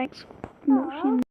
thanks for watching.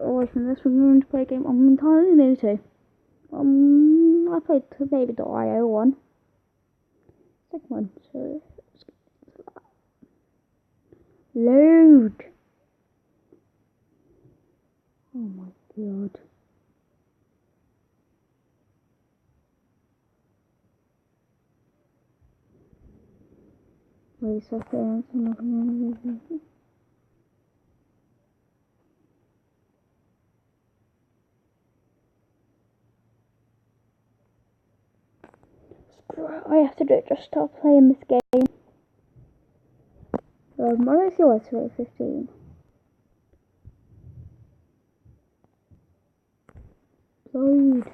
Away from this, we're going to play a game I'm entirely new to. I played Baby.io one. Second one, so load. Oh my god. Wait a second, I'm not going to I have to do it, just start playing this game. I don't see why it's 15. Load.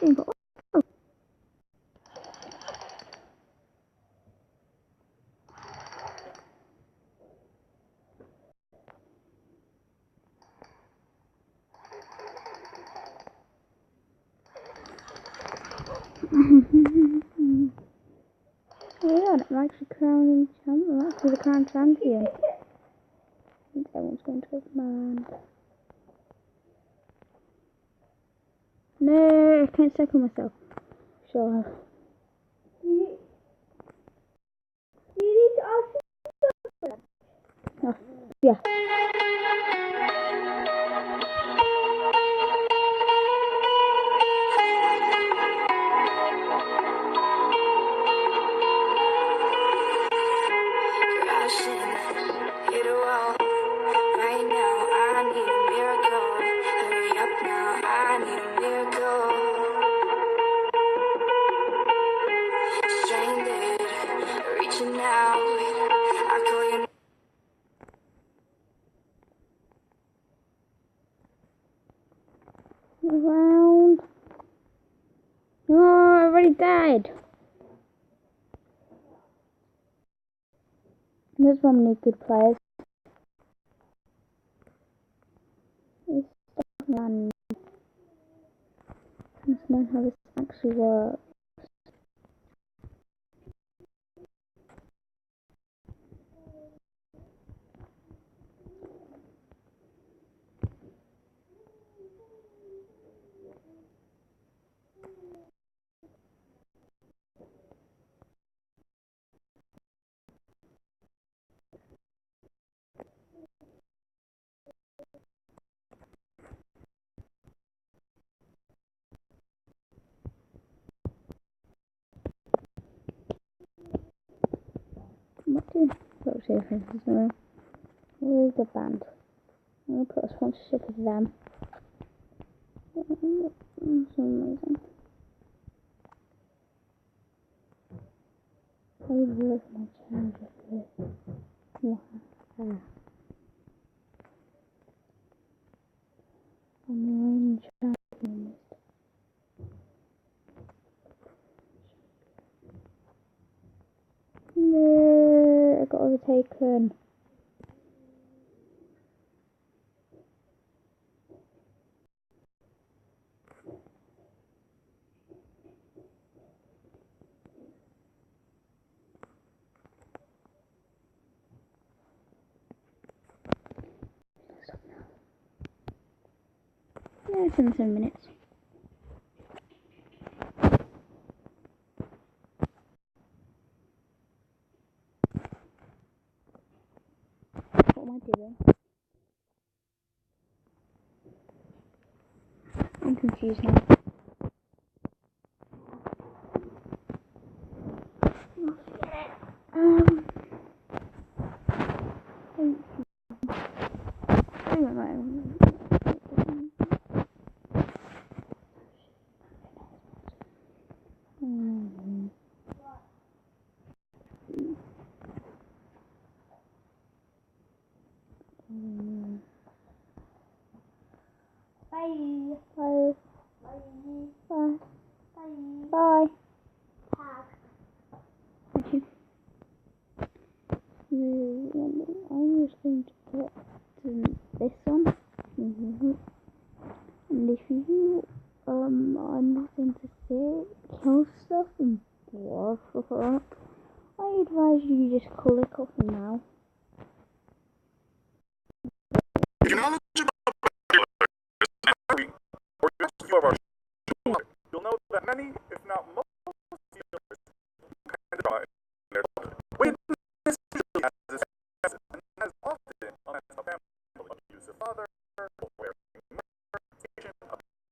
No. Oh yeah, I'm actually crowning champion. I'm actually the crown champion. And everyone's going to go mad. No, I can't cycle myself. Sure. You need to ask. Oh, yeah. ocean, hit a wall. Right now, I need a miracle. Hurry up now, I need a miracle. Stranded, reaching out. I call your name. Around. No, I already died. There's one many good players. It's and I just know how this actually works. What do let's see if there's a really good band. I'm gonna put a sponsorship of them. That's amazing. I love my challenge of this. Wow. I'm the reigning champion. No, I got overtaken. Yeah, it's in 7 minutes. What am I doing? I'm confused now. Bye. Bye. Bye. Bye. Bye. Thank you. I'm just going to put this on. And if you are nothing to say, kill stuff and blow stuff up, I advise you just click off now. If you're knowledgeable about our show, you'll know that many, if not most, Steelers kind of draw in their children. Witness usually has this and has often unless a family abusive father, wearing murder,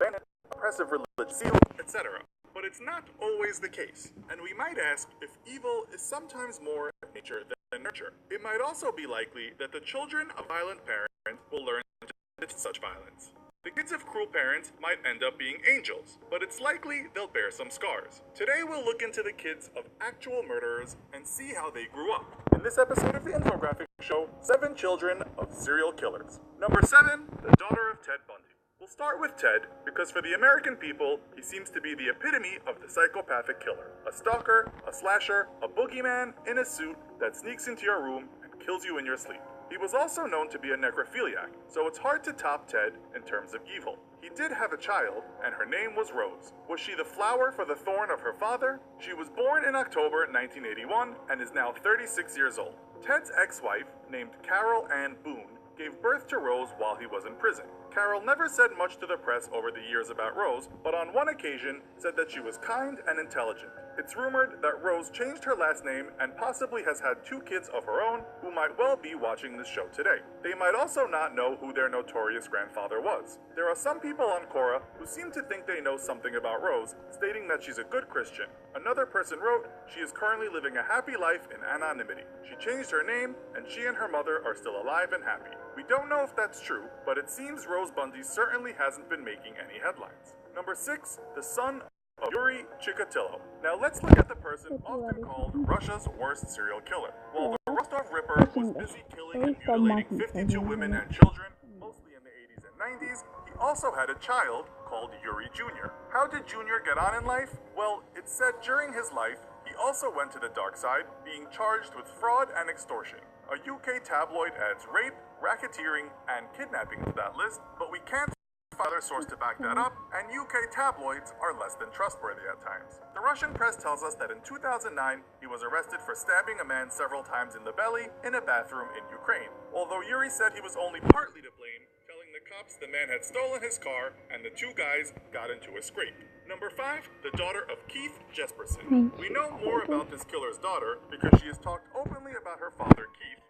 abandoned, oppressive religious seal, etc. But it's not always the case, and we might ask if evil is sometimes more nature than nurture. It might also be likely that the children of violent parents will learn to resist such violence. The kids of cruel parents might end up being angels, but it's likely they'll bear some scars. Today we'll look into the kids of actual murderers and see how they grew up. In this episode of the infographic show, 7 children of serial killers. Number 7, the daughter of Ted Bundy. We'll start with Ted, because for the American people, he seems to be the epitome of the psychopathic killer. A stalker, a slasher, a boogeyman in a suit that sneaks into your room and kills you in your sleep. He was also known to be a necrophiliac, so it's hard to top Ted in terms of evil. He did have a child, and her name was Rose. Was she the flower for the thorn of her father? She was born in October 1981 and is now 36 years old. Ted's ex-wife, named Carol Ann Boone, gave birth to Rose while he was in prison. Carol never said much to the press over the years about Rose, but on one occasion said that she was kind and intelligent. It's rumored that Rose changed her last name and possibly has had 2 kids of her own who might well be watching this show today. They might also not know who their notorious grandfather was. There are some people on Quora who seem to think they know something about Rose, stating that she's a good Christian. Another person wrote she is currently living a happy life in anonymity. She changed her name and she and her mother are still alive and happy. We don't know if that's true, but it seems Rose Bundy certainly hasn't been making any headlines. Number 6, the son of Yuri Chikatilo. Now let's look at the person often called Russia's worst serial killer. While the Rostov Ripper was busy killing and mutilating 52 women and children, mostly in the 80s and 90s, he also had a child called Yuri Jr. How did Jr. get on in life? Well, it's said during his life, he also went to the dark side, being charged with fraud and extortion. A UK tabloid adds rape, racketeering, and kidnapping to that list, but we can't find other source to back that up, and UK tabloids are less than trustworthy at times. The Russian press tells us that in 2009, he was arrested for stabbing a man several times in the belly in a bathroom in Ukraine. Although Yuri said he was only partly to blame, telling the cops the man had stolen his car and the 2 guys got into a scrape. Number 5, the daughter of Keith Jesperson. We know more about this killer's daughter because she has talked openly about her father, Keith,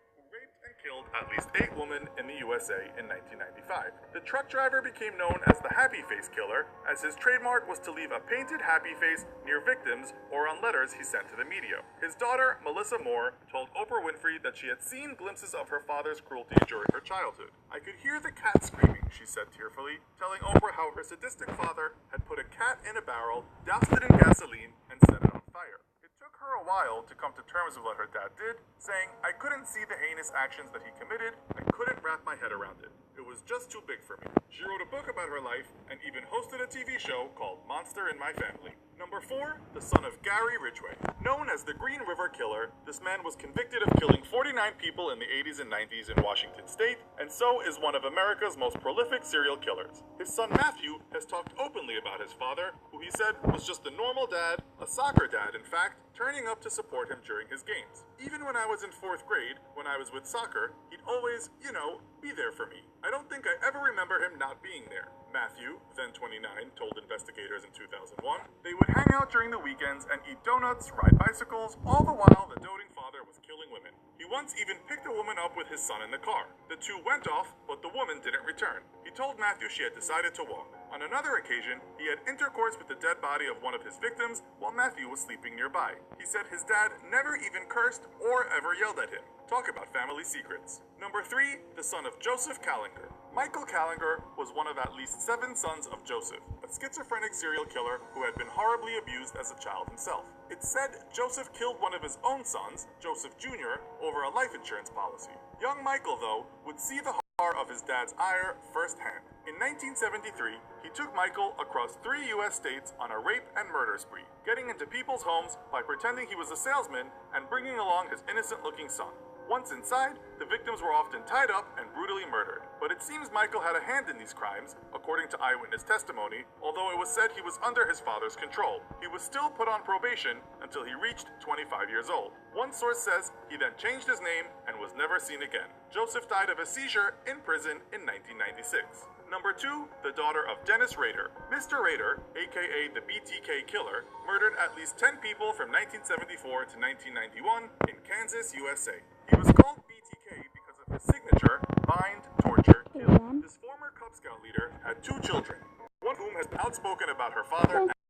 killed at least 8 women in the USA in 1995. The truck driver became known as the Happy Face Killer, as his trademark was to leave a painted happy face near victims or on letters he sent to the media. His daughter, Melissa Moore, told Oprah Winfrey that she had seen glimpses of her father's cruelty during her childhood. "I could hear the cat screaming," she said tearfully, telling Oprah how her sadistic father had put a cat in a barrel, doused it in gasoline, and set it on fire. It took her a while to come to terms with what her dad did, saying, "I couldn't see the heinous actions that he committed. I couldn't wrap my head around it. It was just too big for me." She wrote a book about her life and even hosted a TV show called Monster in My Family. Number 4, the son of Gary Ridgway. Known as the Green River Killer, this man was convicted of killing 49 people in the 80s and 90s in Washington state, and so is one of America's most prolific serial killers. His son Matthew has talked openly about his father, who he said was just a normal dad, a soccer dad in fact, turning up to support him during his games. Even when I was in 4th grade, when I was with soccer, he'd always, be there for me. I don't think I ever remember him not being there. Matthew, then 29, told investigators in 2001, they would hang out during the weekends and eat donuts, ride bicycles, all the while the doting father was killing women. He once even picked a woman up with his son in the car. The 2 went off, but the woman didn't return. He told Matthew she had decided to walk. On another occasion, he had intercourse with the dead body of one of his victims while Matthew was sleeping nearby. He said his dad never even cursed or ever yelled at him. Talk about family secrets. Number 3, the son of Joseph Callinger. Michael Callinger was one of at least 7 sons of Joseph, a schizophrenic serial killer who had been horribly abused as a child himself. It's said Joseph killed one of his own sons, Joseph Jr., over a life insurance policy. Young Michael, though, would see the horror of his dad's ire firsthand. In 1973, he took Michael across 3 U.S. states on a rape and murder spree, getting into people's homes by pretending he was a salesman and bringing along his innocent-looking son. Once inside, the victims were often tied up and brutally murdered. But it seems Michael had a hand in these crimes, according to eyewitness testimony, although it was said he was under his father's control. He was still put on probation until he reached 25 years old. One source says he then changed his name and was never seen again. Joseph died of a seizure in prison in 1996. Number 2, the daughter of Dennis Rader. Mr. Rader, aka the BTK Killer, murdered at least 10 people from 1974 to 1991 in Kansas, USA. He was called BTK because of his signature, bind, torture, kill. This former Cub Scout leader had 2 children, one of whom has been outspoken about her father